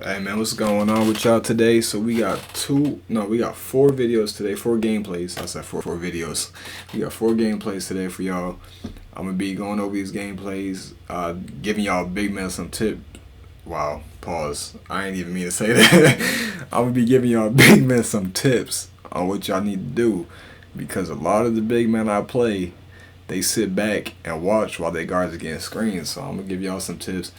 Hey man, what's going on with y'all today? So we got four videos today, four gameplays. I said four videos. We got four gameplays today for y'all. I'm gonna be going over these gameplays, giving y'all big man some tip. Wow, pause. I ain't even mean to say that. I'm gonna be giving y'all big men some tips on what y'all need to do, because a lot of the big men I play, they sit back and watch while they guards are getting screens. So I'm gonna give y'all some tips.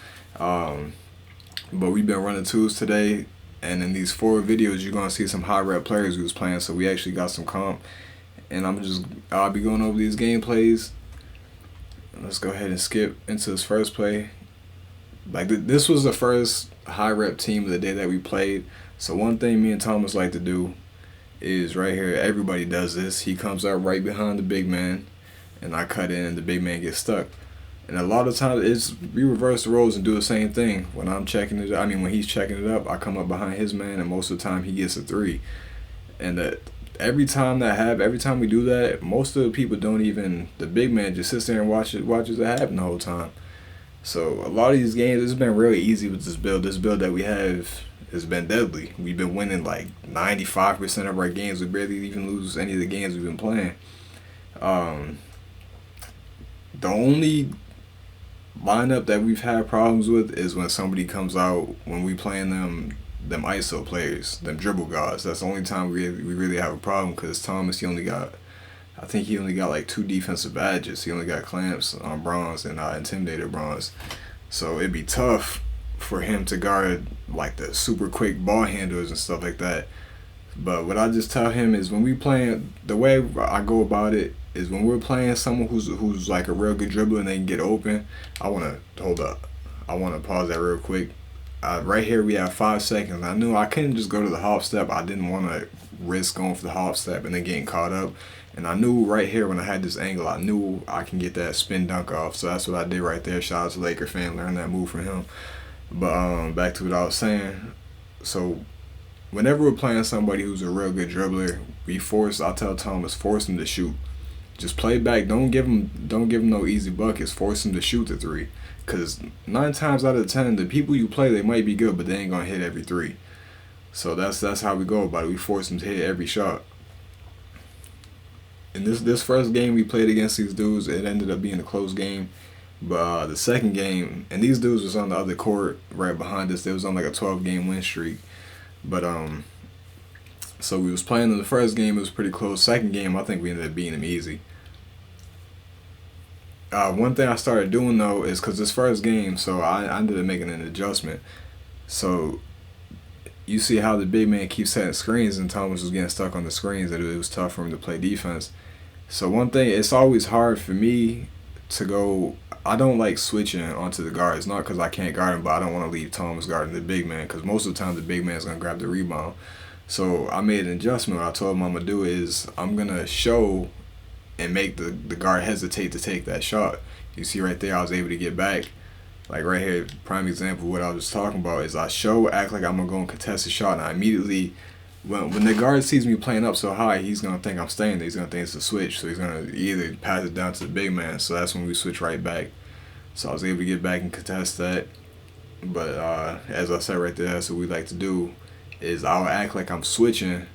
But we've been running twos today, and in these four videos you're gonna see some high rep players we was playing, so we actually got some comp. And I'll be going over these gameplays. Let's go ahead and skip into this first play. Like this was the first high rep team of the day that we played. So one thing me and Thomas like to do is right here, everybody does this. He comes out right behind the big man, and I cut in and the big man gets stuck. And a lot of times we reverse the roles and do the same thing. When he's checking it up, I come up behind his man, and most of the time he gets a three. And every time we do that, most of the people don't even, the big man just sits there and watches it happen the whole time. So a lot of these games, it's been really easy with this build. This build that we have has been deadly. We've been winning like 95% of our games. We barely even lose any of the games we've been playing. The only lineup that we've had problems with is when somebody comes out when we playing them ISO players, them dribble guards. That's the only time we really have a problem, because Thomas, he only got like 2 defensive badges. He only got clamps on bronze and intimidator bronze. So it'd be tough for him to guard like the super quick ball handlers and stuff like that. But what I just tell him is, when we playing, the way I go about it is, when we're playing someone who's like a real good dribbler and they can get open, I want to pause that real quick. Right here we have 5 seconds. I knew I couldn't just go to the hop step. I didn't want to risk going for the hop step and then getting caught up. And I knew right here when I had this angle, I knew I can get that spin dunk off. So that's what I did right there. Shout out to Laker fan, learn that move from him. But back to what I was saying. So whenever we're playing somebody who's a real good dribbler, I tell Thomas, force him to shoot. Just play back. Don't give him no easy buckets. Force him to shoot the three. Because 9 times out of 10, the people you play, they might be good, but they ain't gonna hit every three. So that's how we go about it. We force them to hit every shot. In this first game we played against these dudes, it ended up being a close game. But the second game, and these dudes was on the other court right behind us. They was on like a 12-game win streak. But so we was playing in the first game, it was pretty close. Second game, I think we ended up beating them easy. One thing I started doing though is, because this first game, so I ended up making an adjustment. So you see how the big man keeps setting screens, and Thomas was getting stuck on the screens, and it was tough for him to play defense. So one thing, it's always hard for me to go, I don't like switching onto the guards, not because I can't guard him, but I don't want to leave Thomas guarding the big man, because most of the time the big man's going to grab the rebound. So I made an adjustment. What I told him I'm going to do is, I'm going to show and make the guard hesitate to take that shot. You see right there, I was able to get back. Like right here, prime example of what I was talking about is, I act like I'm going to go and contest a shot, and I immediately, when the guard sees me playing up so high, he's going to think I'm staying there. He's going to think it's a switch. So he's going to either pass it down to the big man. So that's when we switch right back. So I was able to get back and contest that. But as I said right there, that's what we like to do, is I'll act like I'm switching,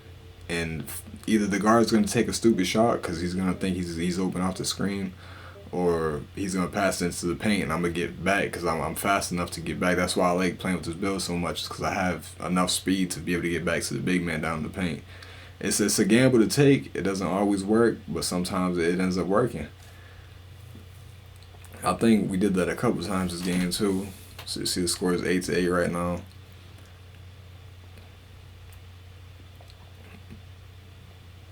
and either the guard's going to take a stupid shot because he's going to think he's open off the screen, or he's going to pass it into the paint, and I'm going to get back because I'm fast enough to get back. That's why I like playing with this build so much, because I have enough speed to be able to get back to the big man down in the paint. It's a gamble to take. It doesn't always work, but sometimes it ends up working. I think we did that a couple times this game too. So you see the score is 8-8 right now.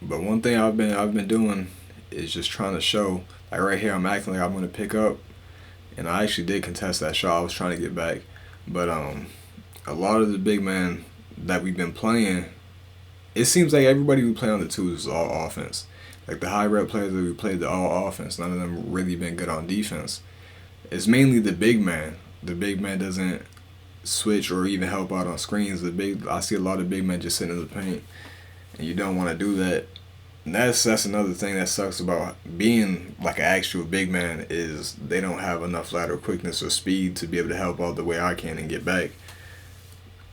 But one thing I've been doing is just trying to show, like right here, I'm acting like I'm gonna pick up, and I actually did contest that shot. I was trying to get back, but a lot of the big men that we've been playing, it seems like everybody we play on the twos is all offense. Like the high rep players that we played, they're all offense. None of them really been good on defense. It's mainly the big man. The big man doesn't switch or even help out on screens. I see a lot of big men just sitting in the paint, and you don't want to do that. And that's another thing that sucks about being like an actual big man, is they don't have enough lateral quickness or speed to be able to help out the way I can and get back.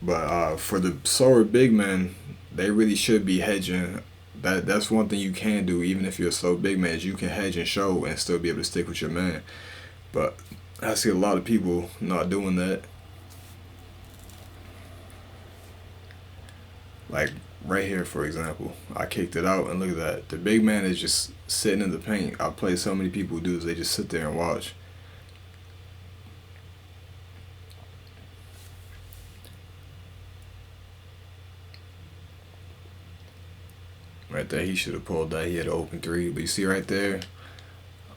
But for the slower big men, they really should be hedging. That's one thing you can do, even if you're a slow big man, is you can hedge and show and still be able to stick with your man. But I see a lot of people not doing that. Like right here, for example, I kicked it out and look at that. The big man is just sitting in the paint. I play so many people who do this, they just sit there and watch. Right there, he should have pulled that. He had an open three. But you see right there,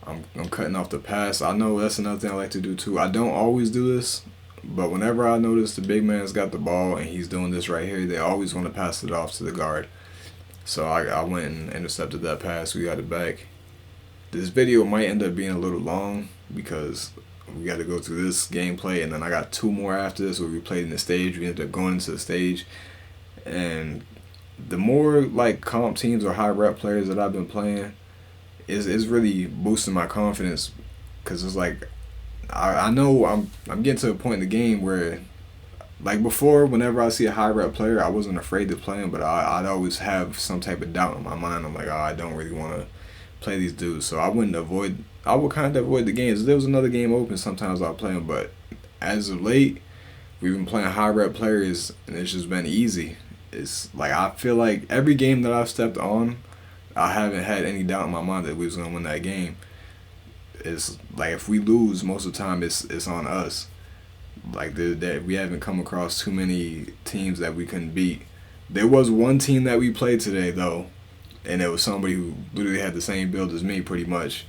I'm cutting off the pass. I know that's another thing I like to do too. I don't always do this, but whenever I notice the big man's got the ball and he's doing this right here, they always want to pass it off to the guard. So I went and intercepted that pass. We got it back. This video might end up being a little long because we got to go through this gameplay, and then I got 2 more after this where we played in the stage. We ended up going into the stage, and the more like comp teams or high rep players that I've been playing is really boosting my confidence, because it's like I know I'm getting to a point in the game where, like before, whenever I see a high rep player, I wasn't afraid to play him, but I'd always have some type of doubt in my mind. I'm like, oh, I don't really want to play these dudes, so I would kind of avoid the games. If there was another game open, sometimes I'll play them, but as of late, we've been playing high rep players, and it's just been easy. It's like I feel like every game that I've stepped on, I haven't had any doubt in my mind that we was gonna win that game. It's like if we lose, most of the time it's on us. Like that we haven't come across too many teams that we couldn't beat. There was one team that we played today though, and it was somebody who literally had the same build as me pretty much.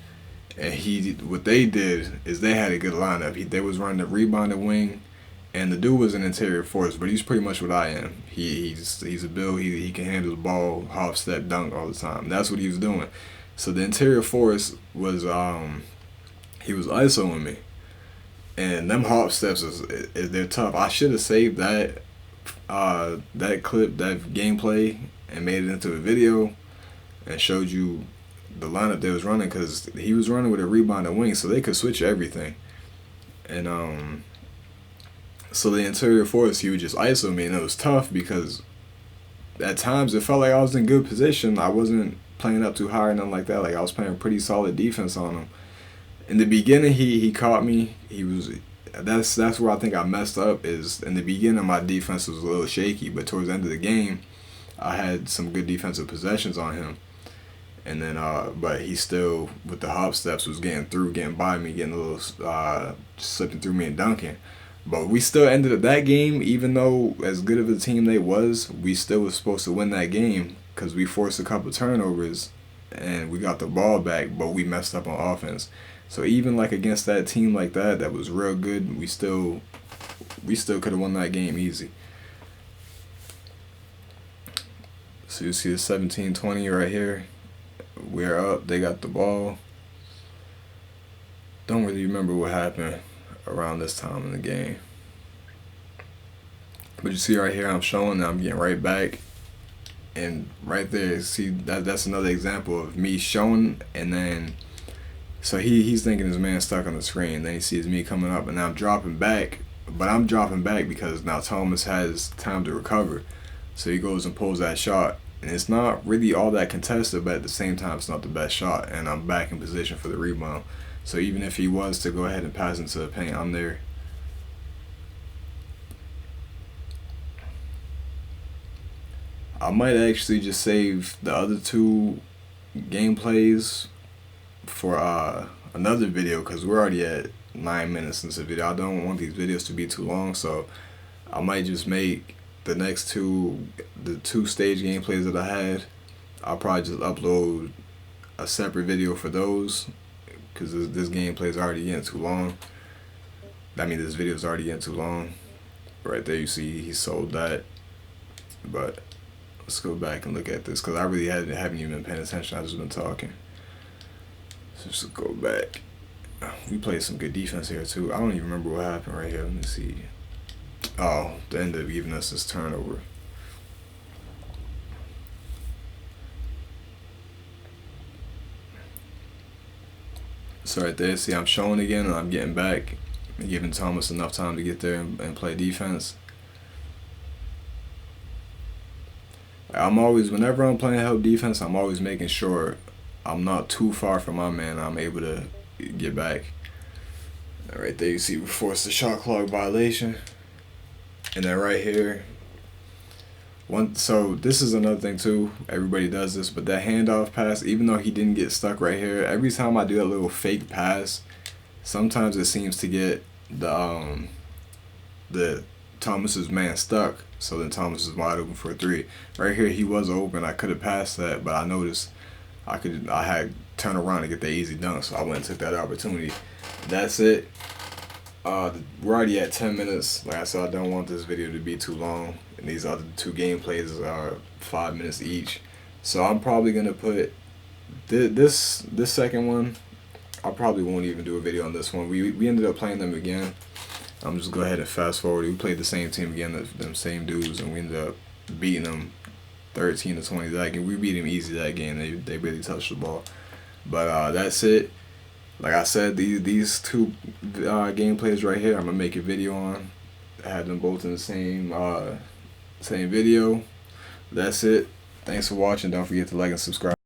And what they did is they had a good lineup. They was running the rebounder wing. And the dude was an interior force, but he's pretty much what I am. He's a build. He can handle the ball, hop, step, dunk all the time. That's what he was doing. So the interior force was he was ISOing me, and them hop steps they're tough. I should have saved that clip, that gameplay, and made it into a video and showed you the lineup they was running, because he was running with a rebounder wing, so they could switch everything. And so the interior force, he would just ISO me, and it was tough because at times it felt like I was in good position. I wasn't playing up too high or nothing like that. Like I was playing pretty solid defense on him. In the beginning, he caught me. That's where I think I messed up. Is in the beginning my defense was a little shaky, but towards the end of the game, I had some good defensive possessions on him. And then, but he still with the hop steps was getting by me, getting a little slipping through me and dunking. But we still ended up that game, even though as good of a team they was, we still was supposed to win that game because we forced a couple turnovers and we got the ball back, but we messed up on offense. So even like against that team like that was real good, we still could have won that game easy. So you see the 17-20 right here. We're up, they got the ball. Don't really remember what happened around this time in the game. But you see right here, I'm showing that I'm getting right back. And right there, see, that's another example of me showing, and then, so he's thinking his man's stuck on the screen. Then he sees me coming up, and now I'm dropping back. But I'm dropping back because now Thomas has time to recover. So he goes and pulls that shot. And it's not really all that contested, but at the same time, it's not the best shot. And I'm back in position for the rebound. So even if he was to go ahead and pass into the paint, I'm there. I might actually just save the other 2 gameplays for another video, because we're already at 9 minutes into the video. I don't want these videos to be too long, so I might just make the next the 2 stage gameplays that I had. I'll probably just upload a separate video for those, because this gameplay is already getting too long. I mean, this video is already getting too long. Right there, you see he sold that. But let's go back and look at this, because I really haven't even been paying attention. I've just been talking. So just go back. We played some good defense here too. I don't even remember what happened right here. Let me see. Oh, they ended up giving us this turnover. So right there, see, I'm showing again, and I'm getting back, and giving Thomas enough time to get there and play defense. Whenever I'm playing help defense, I'm always making sure I'm not too far from my man. I'm able to get back. Right there, you see we forced the shot clock violation. And then right here, so this is another thing too. Everybody does this, but that handoff pass, even though he didn't get stuck right here, every time I do that little fake pass, sometimes it seems to get the Thomas's man stuck. So then Thomas is wide open for a three. Right here, he was open. I could have passed that, but I noticed I had turned around to get that easy dunk, so I went and took that opportunity. That's it. We're already at 10 minutes. Like I said, I don't want this video to be too long, and these other two gameplays are 5 minutes each. So I'm probably gonna put this second one. I probably won't even do a video on this one. We ended up playing them again. I'm just go ahead and fast forward. We played the same team again, them same dudes, and we ended up beating them 13-20 that game. We beat them easy that game. They really touched the ball. But that's it. Like I said, these two gameplays right here, I'm gonna make a video on. I had them both in the same video. That's it. Thanks for watching. Don't forget to like and subscribe.